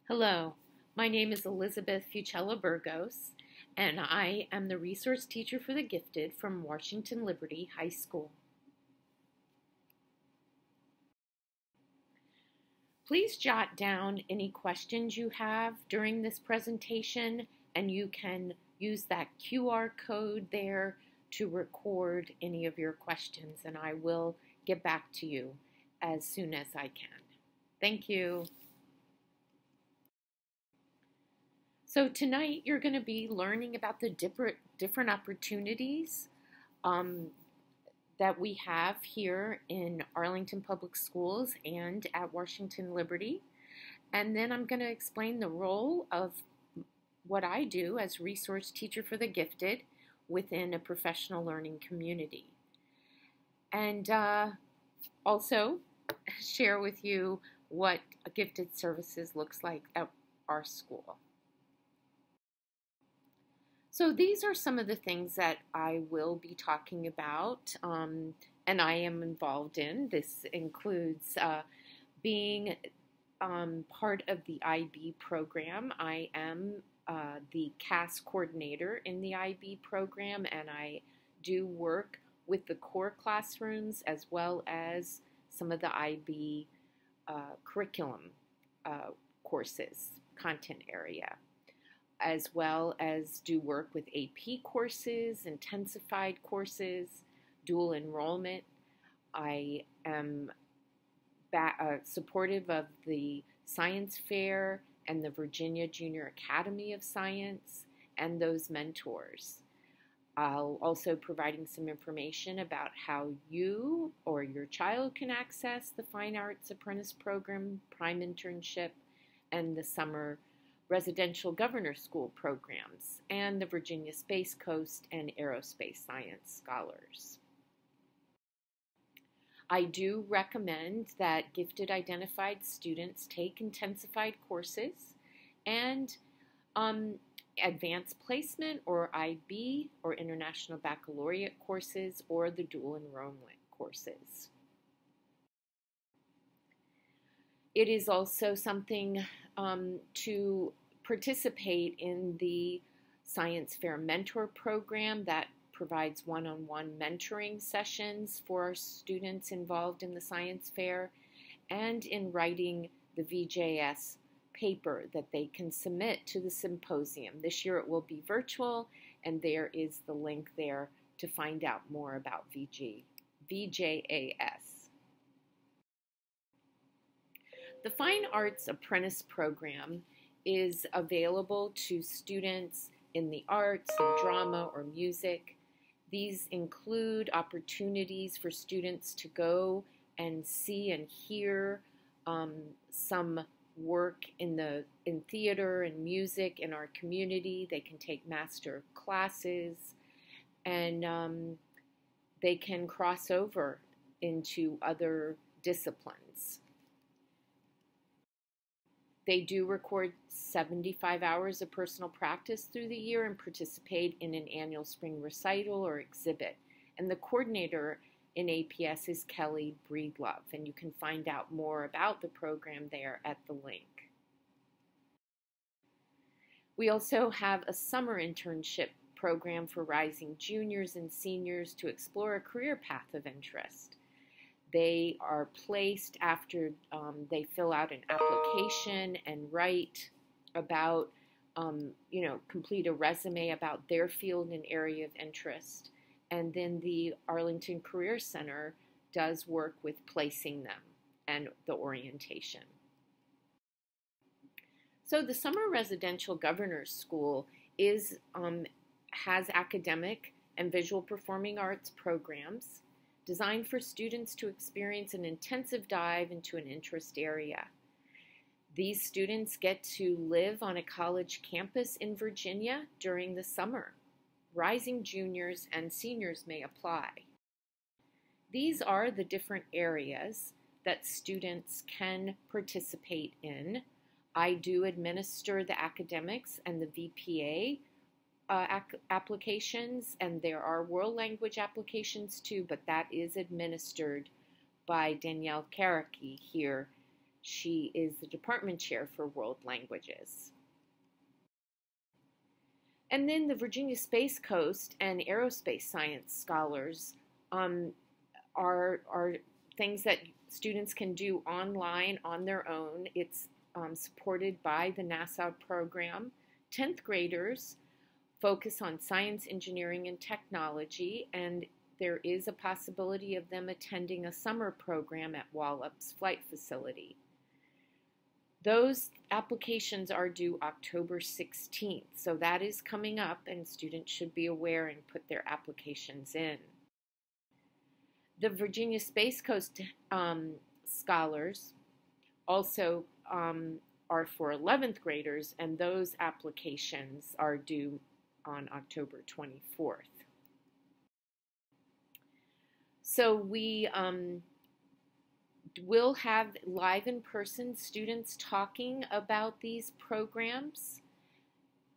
Hello, my name is Elizabeth Fucella Burgos, and I am the resource teacher for the gifted from Washington Liberty High School. Please jot down any questions you have during this presentation, and you can use that QR code there to record any of your questions, and I will get back to you as soon as I can. Thank you. So tonight you're going to be learning about the different opportunities that we have here in Arlington Public Schools and at Washington Liberty. And then I'm going to explain the role of what I do as resource teacher for the gifted within a professional learning community. And also share with you what gifted services looks like at our school. So these are some of the things that I will be talking about and I am involved in. This includes being part of the IB program. I am the CAS coordinator in the IB program, and I do work with the core classrooms as well as some of the IB curriculum courses, content area, as well as do work with AP courses, intensified courses, dual enrollment. I am supportive of the science fair and the Virginia Junior Academy of Science and those mentors. I'll also providing some information about how you or your child can access the Fine Arts Apprentice Program, Prime Internship, and the Summer Residential Governor School programs, and the Virginia Space Coast and Aerospace Science Scholars. I do recommend that gifted identified students take intensified courses and advanced placement or IB or International Baccalaureate courses or the dual enrollment courses. It is also something to participate in the Science Fair Mentor Program that provides one-on-one mentoring sessions for our students involved in the Science Fair, and in writing the VJS paper that they can submit to the symposium. This year it will be virtual, and there is the link there to find out more about VJAS. The Fine Arts Apprentice Program is available to students in the arts, in drama, or music. These include opportunities for students to go and see and hear some work in theater and music in our community. They can take master classes, and they can cross over into other disciplines. They do record 75 hours of personal practice through the year and participate in an annual spring recital or exhibit. And the coordinator in APS is Kelly Breedlove, and you can find out more about the program there at the link. We also have a summer internship program for rising juniors and seniors to explore a career path of interest. They are placed after they fill out an application and write about, complete a resume about their field and area of interest. And then the Arlington Career Center does work with placing them and the orientation. So the Summer Residential Governor's School has academic and visual performing arts programs designed for students to experience an intensive dive into an interest area. These students get to live on a college campus in Virginia during the summer. Rising juniors and seniors may apply. These are the different areas that students can participate in. I do administer the academics and the VPA applications, and there are world language applications too, but that is administered by Danielle Karaki here. She is the department chair for world languages. And then the Virginia Space Coast and aerospace science scholars are things that students can do online on their own. It's supported by the NASA program. 10th graders focus on science, engineering, and technology, and there is a possibility of them attending a summer program at Wallop's flight facility. Those applications are due October 16th, so that is coming up, and students should be aware and put their applications in. The Virginia Space Coast scholars also are for 11th graders, and those applications are due on October 24th. So we will have live in-person students talking about these programs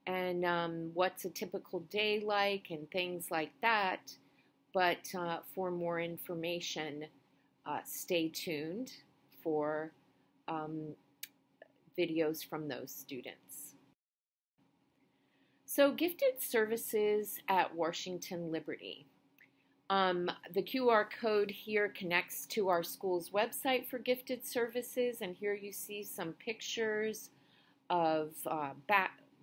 and what's a typical day like and things like that. But for more information, stay tuned for videos from those students. So, gifted services at Washington Liberty. The QR code here connects to our school's website for gifted services, and here you see some pictures of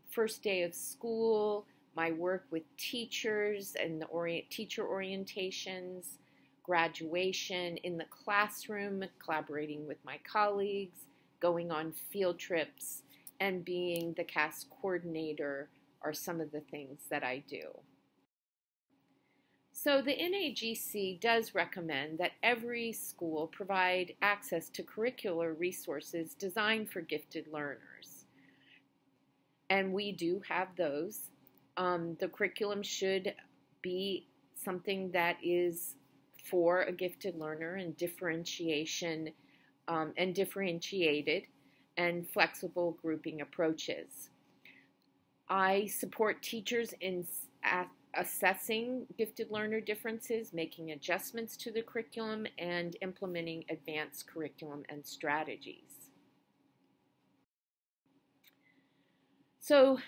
first day of school, my work with teachers and the teacher orientations, graduation, in the classroom, collaborating with my colleagues, going on field trips, and being the CAS coordinator are some of the things that I do. So the NAGC does recommend that every school provide access to curricular resources designed for gifted learners. And we do have those. The curriculum should be something that is for a gifted learner and differentiated and flexible grouping approaches. I support teachers in assessing gifted learner differences, making adjustments to the curriculum, and implementing advanced curriculum and strategies. So,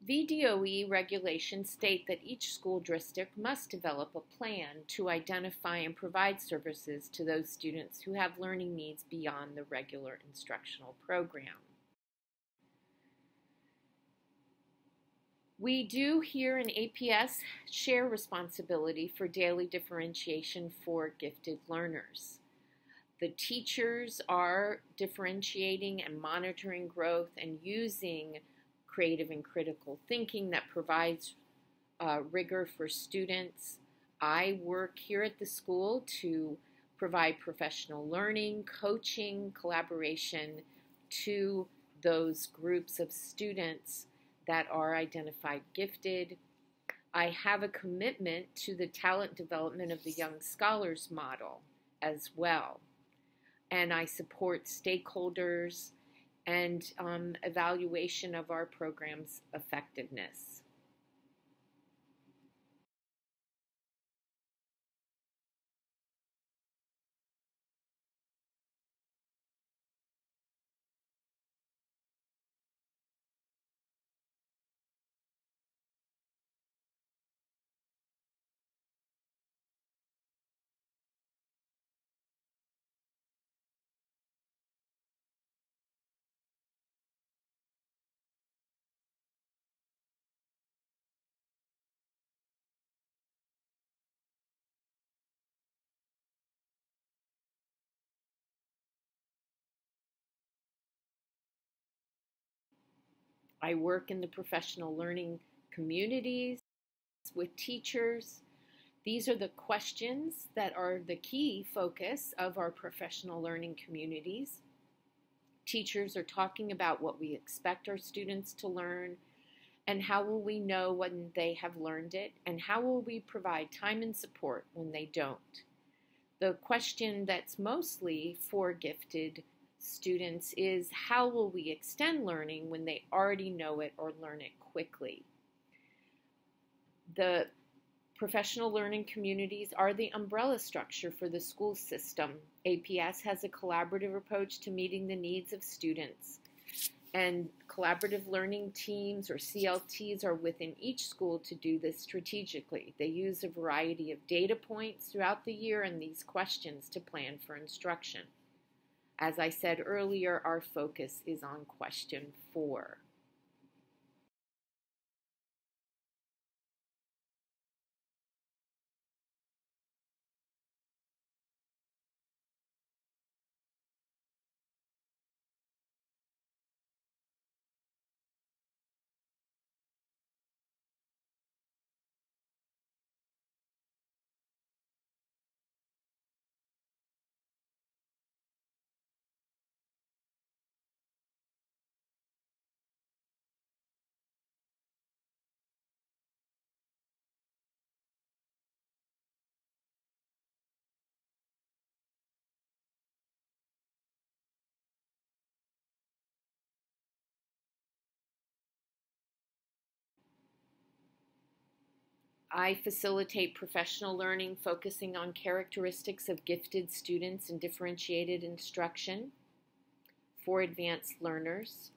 VDOE regulations state that each school district must develop a plan to identify and provide services to those students who have learning needs beyond the regular instructional program. We do here in APS share responsibility for daily differentiation for gifted learners. The teachers are differentiating and monitoring growth and using creative and critical thinking that provides rigor for students. I work here at the school to provide professional learning, coaching, collaboration to those groups of students that are identified gifted. I have a commitment to the talent development of the Young Scholars model as well. And I support stakeholders and evaluation of our program's effectiveness. I work in the professional learning communities with teachers. These are the questions that are the key focus of our professional learning communities. Teachers are talking about what we expect our students to learn and how will we know when they have learned it, and how will we provide time and support when they don't. The question that's mostly for gifted students is how will we extend learning when they already know it or learn it quickly? The Professional learning communities are the umbrella structure for the school system. APS has a collaborative approach to meeting the needs of students. And collaborative learning teams, or CLTs, are within each school to do this strategically. They use a variety of data points throughout the year and these questions to plan for instruction. As I said earlier, our focus is on question 4. I facilitate professional learning focusing on characteristics of gifted students and differentiated instruction for advanced learners,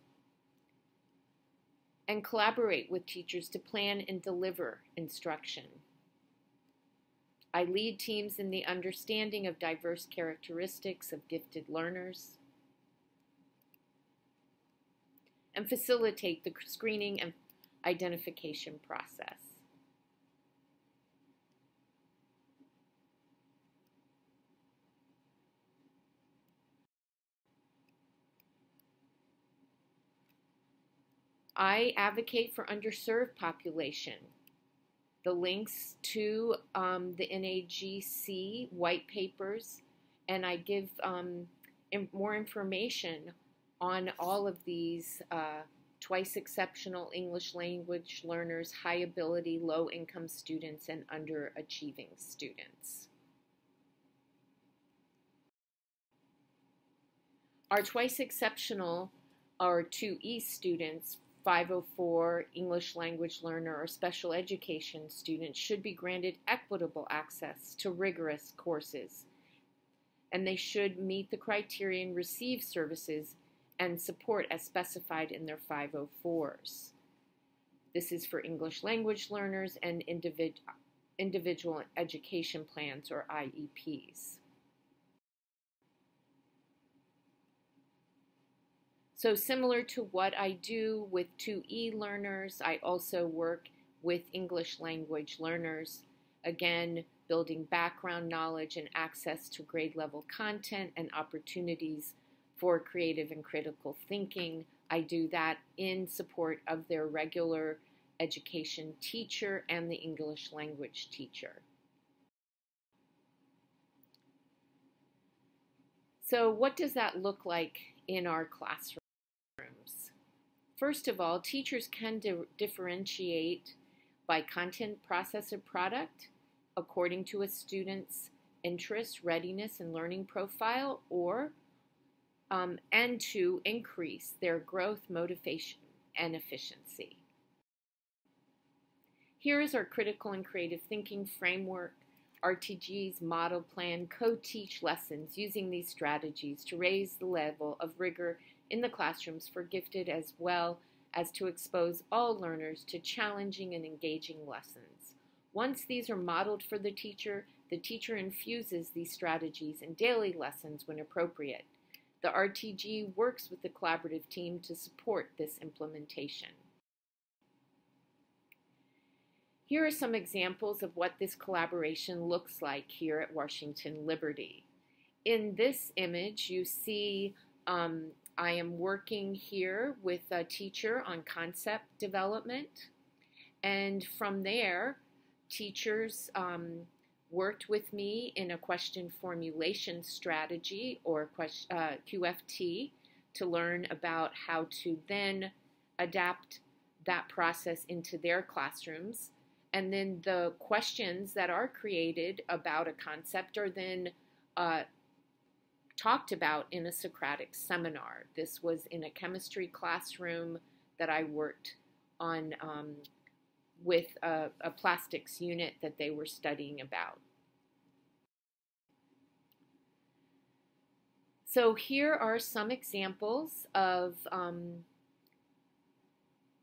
and collaborate with teachers to plan and deliver instruction. I lead teams in the understanding of diverse characteristics of gifted learners and facilitate the screening and identification process. I advocate for underserved population. The links to the NAGC white papers, and I give more information on all of these twice exceptional English language learners, high ability, low income students, and underachieving students. Our twice exceptional are 2E students, 504 English language learner or special education students should be granted equitable access to rigorous courses, and they should meet the criteria and receive services and support as specified in their 504s. This is for English language learners and individual education plans, or IEPs. So similar to what I do with 2E learners, I also work with English language learners, again, building background knowledge and access to grade level content and opportunities for creative and critical thinking. I do that in support of their regular education teacher and the English language teacher. So what does that look like in our classroom? First of all, teachers can differentiate by content, process, or product according to a student's interest, readiness, and learning profile, or and to increase their growth, motivation, and efficiency. Here is our critical and creative thinking framework. RTG's model plan co-teach lessons using these strategies to raise the level of rigor in the classrooms for gifted, as well as to expose all learners to challenging and engaging lessons. Once these are modeled for the teacher infuses these strategies in daily lessons when appropriate. The RTG works with the collaborative team to support this implementation. Here are some examples of what this collaboration looks like here at Washington Liberty. In this image, you see I am working here with a teacher on concept development, and from there, teachers worked with me in a question formulation strategy, or QFT, to learn about how to then adapt that process into their classrooms. And then the questions that are created about a concept are then talked about in a Socratic seminar. This was in a chemistry classroom that I worked on with a plastics unit that they were studying about. So here are some examples of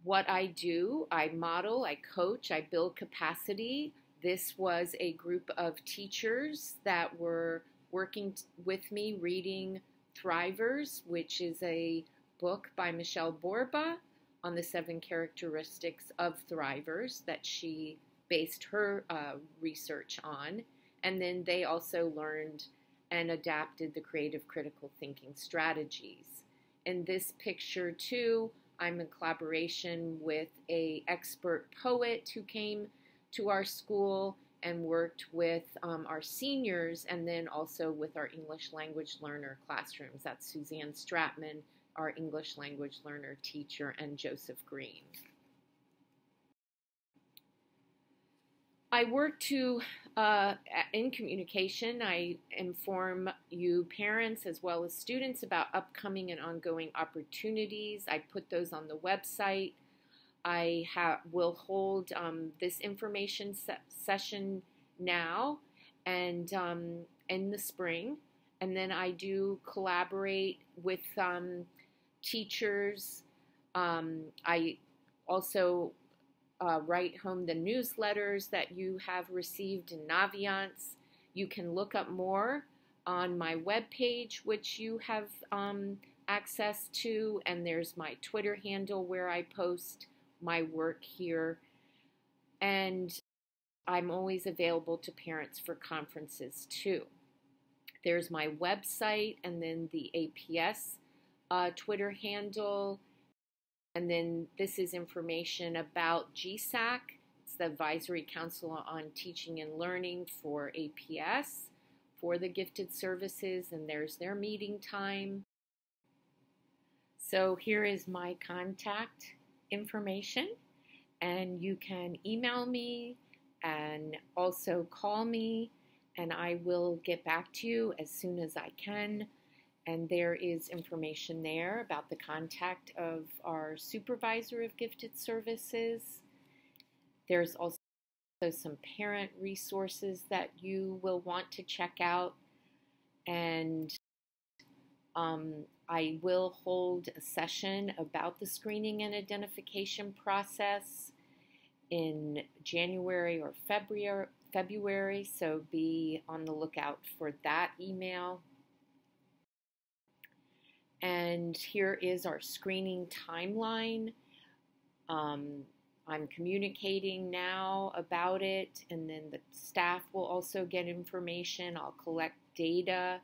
what I do. I model, I coach, I build capacity. This was a group of teachers that were working with me reading Thrivers, which is a book by Michelle Borba on the 7 characteristics of thrivers that she based her research on. And then they also learned and adapted the creative critical thinking strategies. In this picture too, I'm in collaboration with an expert poet who came to our school and worked with our seniors, and then also with our English language learner classrooms. That's Suzanne Stratman, our English language learner teacher, and Joseph Green. I work in communication. I inform you parents as well as students about upcoming and ongoing opportunities. I put those on the website. I will hold this information session now and in the spring. And then I do collaborate with teachers. I also write home the newsletters that you have received in Naviance. You can look up more on my webpage, which you have access to, and there's my Twitter handle where I post my work here. And I'm always available to parents for conferences too. There's my website, and then the APS Twitter handle. And then this is information about GSAC. It's the Advisory Council on Teaching and Learning for APS, for the Gifted Services, and there's their meeting time. So here is my contact information, and you can email me and also call me, and I will get back to you as soon as I can. And there is information there about the contact of our supervisor of gifted services. There's also some parent resources that you will want to check out. And I will hold a session about the screening and identification process in January or February, so be on the lookout for that email. And here is our screening timeline. I'm communicating now about it, and then the staff will also get information. I'll collect data,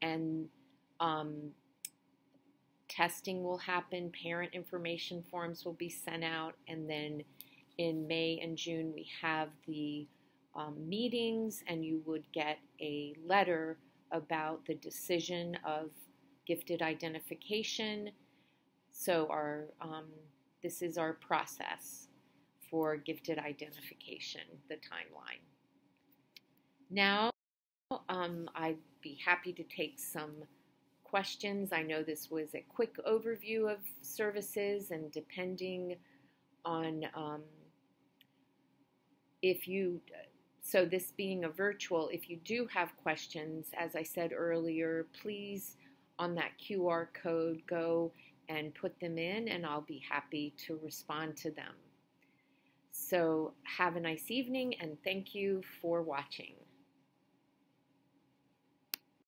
and testing will happen. Parent information forms will be sent out, and then in May and June we have the meetings, and you would get a letter about the decision of gifted identification. So this is our process for gifted identification, the timeline. Now, I'd be happy to take some questions. I know this was a quick overview of services, and depending on so this being a virtual, if you do have questions, as I said earlier, please on that QR code go and put them in, and I'll be happy to respond to them. So have a nice evening, and thank you for watching.